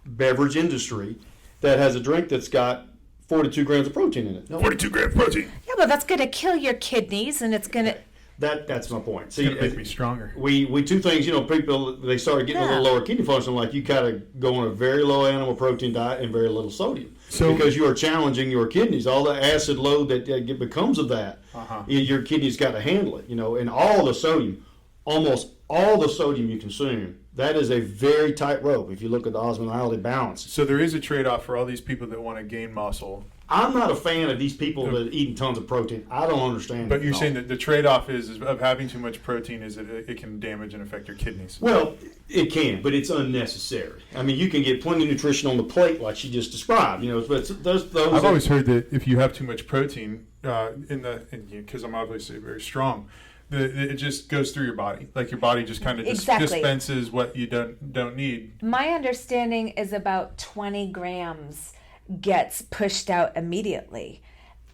beverage industry that has a drink that's got 42 grams of protein in it. 42 grams of protein. Yeah, but that's going to kill your kidneys, and it's going to... That's my point. See, it's going to make me stronger. We two things, people, they started getting a little lower kidney function, like you kind of go on a very low animal protein diet and very little sodium. Because you are challenging your kidneys. All the acid load that becomes of that, your kidneys got to handle it, and all the sodium, almost all the sodium you consume, that is a very tight rope if you look at the osmolality balance. So there is a trade-off for all these people that want to gain muscle I'm not a fan of these people that are eating tons of protein. I don't understand. But you're saying that the trade-off is of having too much protein is that it can damage and affect your kidneys. Well, it can, but it's unnecessary. I mean, you can get plenty of nutrition on the plate, like she just described. But those. I've always heard that if you have too much protein because I'm obviously very strong, it just goes through your body. Like your body just kind of dispenses what you don't need. My understanding is about 20 grams gets pushed out immediately.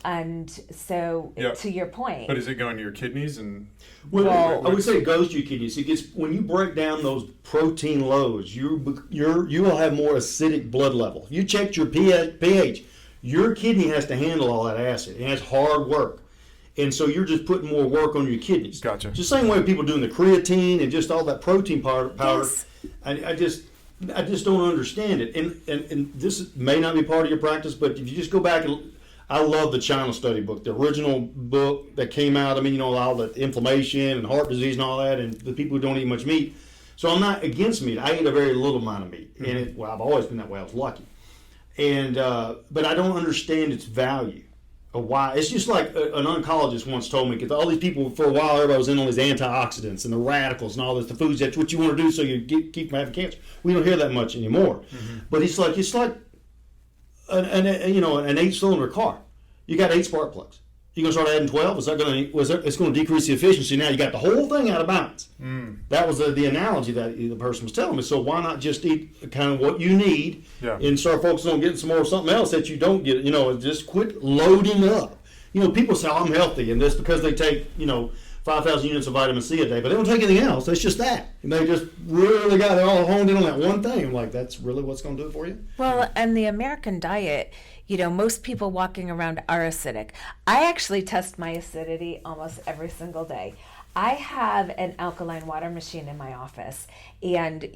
And so, to your point. But is it going to your kidneys? Well, I would say it goes to your kidneys. It gets, when you break down those protein loads, you will have more acidic blood level. You checked your pH. Your kidney has to handle all that acid. It has hard work. And so you're just putting more work on your kidneys. Gotcha. It's the same way people doing the creatine and just all that protein powder. Yes. I just don't understand it. And this may not be part of your practice, but if you just go back and I love the China study book, the original book that came out. I mean, all the inflammation and heart disease and all that, and the people who don't eat much meat. So I'm not against meat. I eat a very little amount of meat, and I've always been that way. I was lucky, and but I don't understand its value. Or why? It's just like an oncologist once told me, because all these people for a while, everybody was in all these antioxidants and the radicals and all this, the foods. That's what you want to do so you keep from having cancer. We don't hear that much anymore. But it's like an 8-cylinder car. You got 8 spark plugs. You're gonna start adding 12. It's going to decrease the efficiency. Now you got the whole thing out of balance. That was the analogy that the person was telling me. So why not just eat kind of what you need and start focusing on getting some more of something else that you don't get? Just quit loading up. People say, "Oh, I'm healthy," and that's because they take 5,000 units of vitamin C a day, but they don't take anything else. It's just that. And they just really got it all honed in on that one thing. I'm like, that's really what's going to do it for you? Well, and the American diet, most people walking around are acidic. I actually test my acidity almost every single day. I have an alkaline water machine in my office, and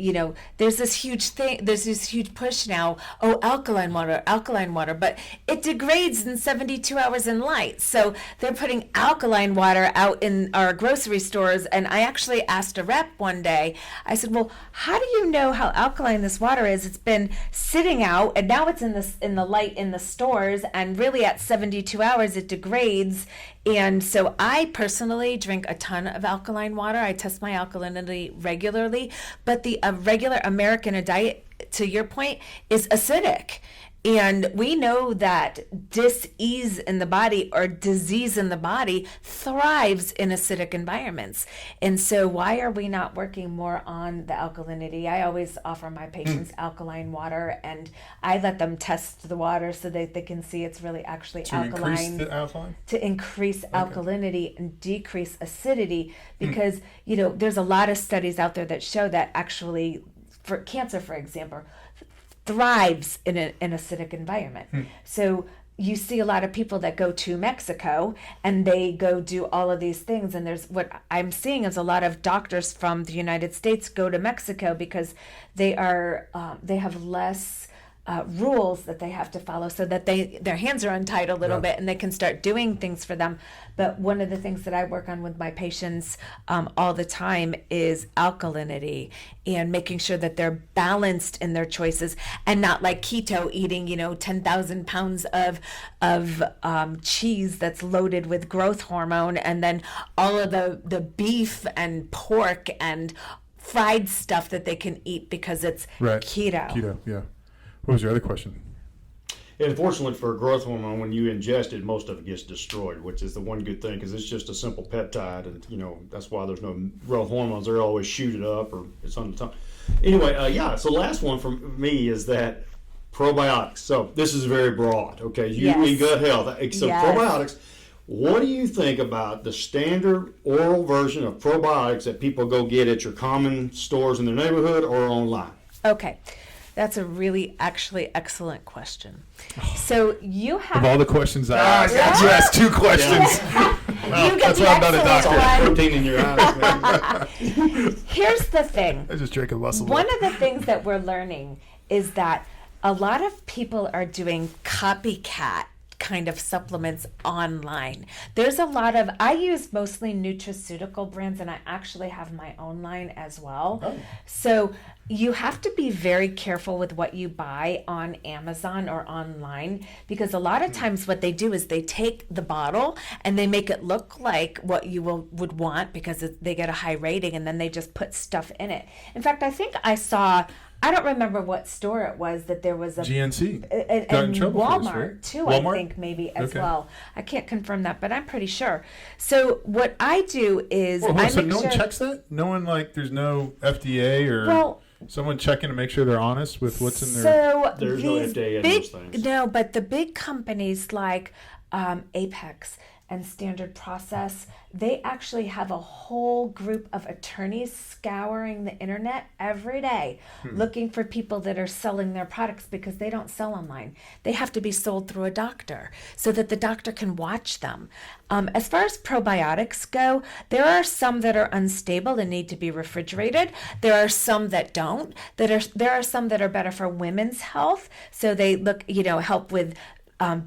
there's this huge push now. Oh, alkaline water, but it degrades in 72 hours in light. So they're putting alkaline water out in our grocery stores. And I actually asked a rep one day. I said, "Well, how do you know how alkaline this water is? It's been sitting out, and now it's in the light in the stores, and really at 72 hours it degrades." And so I personally drink a ton of alkaline water. I test my alkalinity regularly, but the regular American diet, to your point, is acidic. And we know that dis-ease in the body or disease in the body thrives in acidic environments. And so why are we not working more on the alkalinity? I always offer my patients alkaline water, and I let them test the water so that they can see it's really actually alkaline. Increase the alkaline? To increase alkalinity and decrease acidity, because, there's a lot of studies out there that show that actually, for cancer, for example, thrives in an acidic environment. So you see a lot of people that go to Mexico and they go do all of these things, and there's what I'm seeing is a lot of doctors from the United States go to Mexico because they have less rules that they have to follow, so that their hands are untied a little bit and they can start doing things for them. But one of the things that I work on with my patients all the time is alkalinity, and making sure that they're balanced in their choices and not like keto eating 10,000 pounds of cheese that's loaded with growth hormone, and then all of the beef and pork and fried stuff that they can eat because it's keto. Yeah. What was your other question? And unfortunately for growth hormone, when you ingest it, most of it gets destroyed, which is the one good thing, because it's just a simple peptide, and that's why there's no growth hormones. They're always shoot it up, or it's on the tongue. Anyway, so last one for me is that probiotics. So this is very broad, okay? You gut health. So probiotics. What do you think about the standard oral version of probiotics that people go get at your common stores in their neighborhood or online? Okay. That's a really actually excellent question. So you have... Of all the questions I asked, you asked 2 questions. That's why I'm not a doctor. Protein in your eyes, man. Here's the thing. I just drank a muscle. One of the things that we're learning is that a lot of people are doing copycat kind of supplements online. There's a lot of, I use mostly nutraceutical brands, and I actually have my own line as well. Oh. So you have to be very careful with what you buy on Amazon or online, because a lot of times what they do is they take the bottle and they make it look like what you would want because they get a high rating, and then they just put stuff in it. In fact, I think I saw, I don't remember what store it was, that there was a GNC. and Got in trouble for this, Walmart right? too, Walmart? I think maybe as Okay. well. I can't confirm that, but I'm pretty sure. So what I do is Well, I so make no sure. one checks that? No one, like, there's no FDA or Well, someone checking to make sure they're honest with what's in their... so There's no these FDA in big, those things. No, but the big companies like Apex and Standard Process, they actually have a whole group of attorneys scouring the internet every day looking for people that are selling their products, because they don't sell online. They have to be sold through a doctor so that the doctor can watch them. As far as probiotics go, there are some that are unstable and need to be refrigerated. There are some that don't. There are some that are better for women's health. So they help with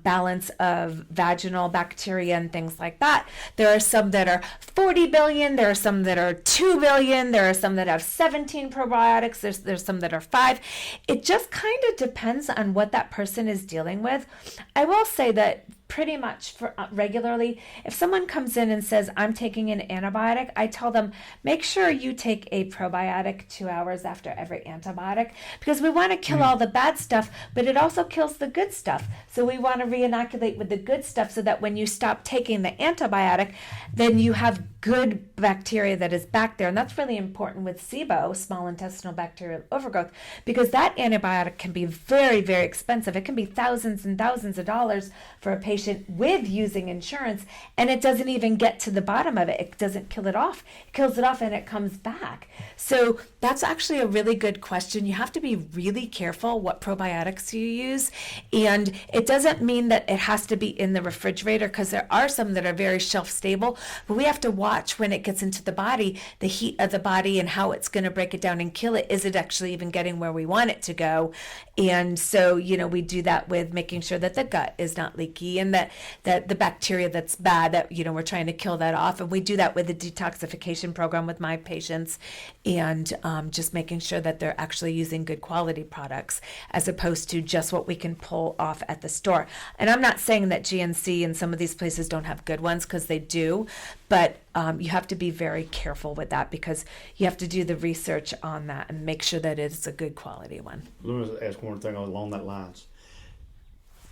balance of vaginal bacteria and things like that. There are some that are 40 billion. There are some that are 2 billion. There are some that have 17 probiotics. There's some that are 5. It just kind of depends on what that person is dealing with. I will say that pretty much for regularly, if someone comes in and says, I'm taking an antibiotic, I tell them, make sure you take a probiotic 2 hours after every antibiotic, because we want to kill all the bad stuff, but it also kills the good stuff. So we want to reinoculate with the good stuff so that when you stop taking the antibiotic, then you have good bacteria that is back there. And that's really important with SIBO, small intestinal bacterial overgrowth, because that antibiotic can be very, very expensive. It can be thousands and thousands of dollars for a patient with using insurance, and it doesn't even get to the bottom of it. It doesn't kill it off. It kills it off and it comes back. So that's actually a really good question. You have to be really careful what probiotics you use, and it doesn't mean that it has to be in the refrigerator, because there are some that are very shelf stable, but we have to watch when it gets into the body, the heat of the body and how it's going to break it down and kill it. Is it actually even getting where we want it to go? And so, we do that with making sure that the gut is not leaky, and that the bacteria that's bad, that we're trying to kill that off. And we do that with the detoxification program with my patients, and just making sure that they're actually using good quality products as opposed to just what we can pull off at the store. And I'm not saying that GNC and some of these places don't have good ones, because they do, but you have to be very careful with that, because you have to do the research on that and make sure that it's a good quality one. Let me ask one thing along that lines.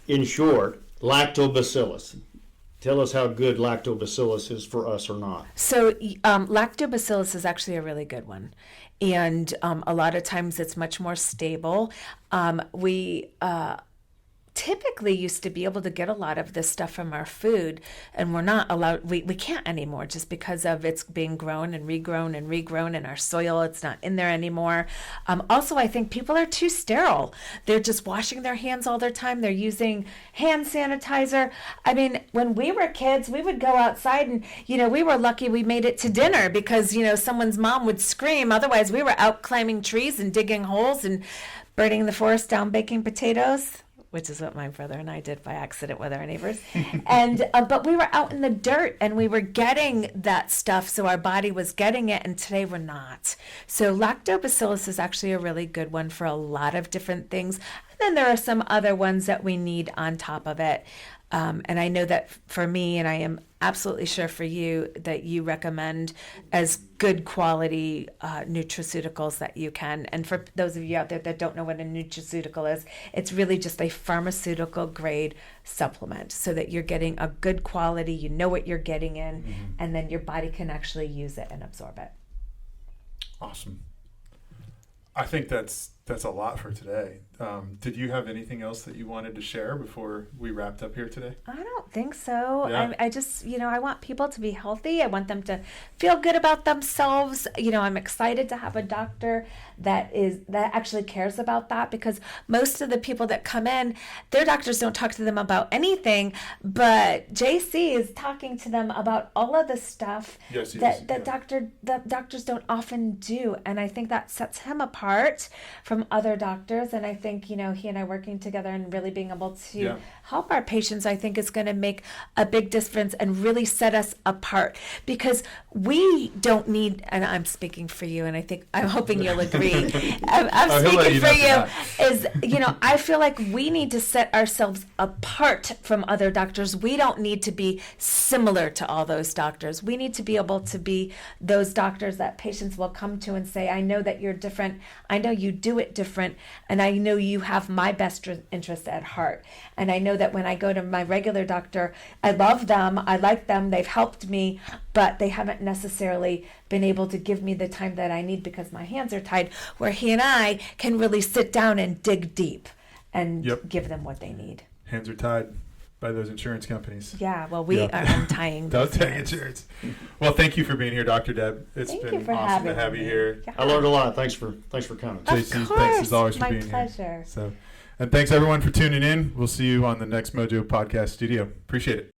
In short, lactobacillus. Tell us how good lactobacillus is for us or not. So lactobacillus is actually a really good one. And a lot of times it's much more stable. We typically used to be able to get a lot of this stuff from our food, and we're not allowed, we can't anymore, just because of it's being grown and regrown in our soil. It's not in there anymore. Also, I think people are too sterile. They're just washing their hands all their time. They're using hand sanitizer. I mean, when we were kids, we would go outside and, we were lucky we made it to dinner, because, someone's mom would scream. Otherwise, we were out climbing trees and digging holes and burning the forest down, baking potatoes, which is what my brother and I did by accident with our neighbors. And but we were out in the dirt and we were getting that stuff, so our body was getting it, and today we're not. So lactobacillus is actually a really good one for a lot of different things. And then there are some other ones that we need on top of it. And I know that for me, and I am absolutely sure for you, that you recommend as good quality nutraceuticals that you can. And for those of you out there that don't know what a nutraceutical is, it's really just a pharmaceutical grade supplement, so that you're getting a good quality, you know what you're getting in, and then your body can actually use it and absorb it. Awesome. I think that's a lot for today. Did you have anything else that you wanted to share before we wrapped up here today? I don't think so. Yeah. I just, I want people to be healthy. I want them to feel good about themselves. I'm excited to have a doctor that actually cares about that, because most of the people that come in, their doctors don't talk to them about anything, but JC is talking to them about all of the stuff that doctors don't often do. And I think that sets him apart from other doctors. And I think, he and I working together and really being able to help our patients, I think is going to make a big difference and really set us apart, because we don't need, and I'm speaking for you, and I'm hoping you'll agree. I'm speaking for you, is, I feel like we need to set ourselves apart from other doctors. We don't need to be similar to all those doctors. We need to be able to be those doctors that patients will come to and say, I know that you're different. I know you do it different. And I know you have my best interest at heart. And I know that when I go to my regular doctor, I love them. I like them. They've helped me, but they haven't necessarily been able to give me the time that I need because my hands are tied, where he and I can really sit down and dig deep and give them what they need. Hands are tied by those insurance companies. Yeah, well, we are untying those insurance. Well, thank you for being here, Dr. Deb. It's been awesome to have you here. I learned a lot. Thanks for coming. JC, thanks as always for being here. My pleasure. And thanks everyone for tuning in. We'll see you on the next Mojo Podcast Studio. Appreciate it.